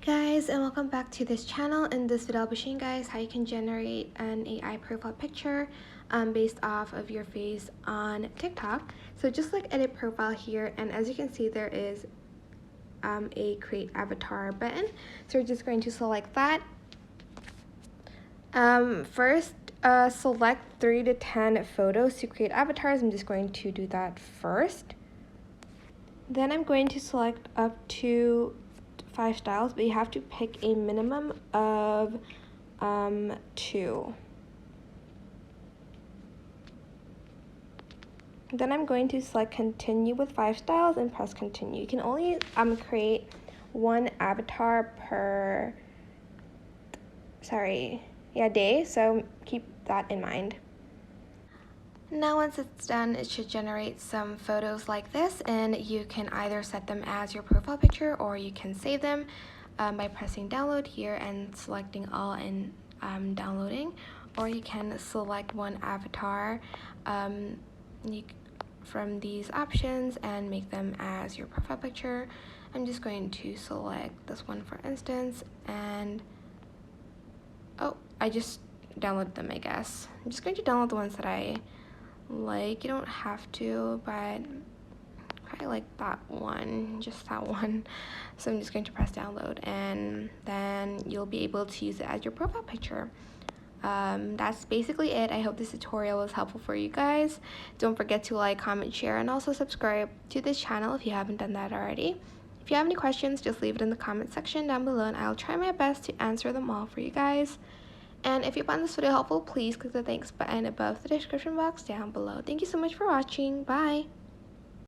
Guys, and welcome back to this channel. In this video I'll be showing you guys how you can generate an AI profile picture based off of your face on TikTok. So just click edit profile here, and as you can see there is a create avatar button. So we're just going to select that. First select 3 to 10 photos to create avatars. I'm just going to do that first. Then I'm going to select up to 5 styles, but you have to pick a minimum of 2. Then I'm going to select continue with 5 styles and press continue. You can only create 1 avatar per day, so keep that in mind. Now once it's done, it should generate some photos like this, and you can either set them as your profile picture or you can save them by pressing download here and selecting all and downloading, or you can select one avatar from these options and make them as your profile picture. I'm just going to select this one for instance, and I just downloaded them, I guess. I'm just going to download the ones that I like. You don't have to, but I like that one, just that one. So I'm just going to press download, and then you'll be able to use it as your profile picture. That's basically it. I hope this tutorial was helpful for you guys. Don't forget to like, comment, share, and also subscribe to this channel if you haven't done that already. If you have any questions, just leave it in the comment section down below, and I'll try my best to answer them all for you guys. And if you found this video helpful, please click the thanks button above the description box down below. Thank you so much for watching. Bye!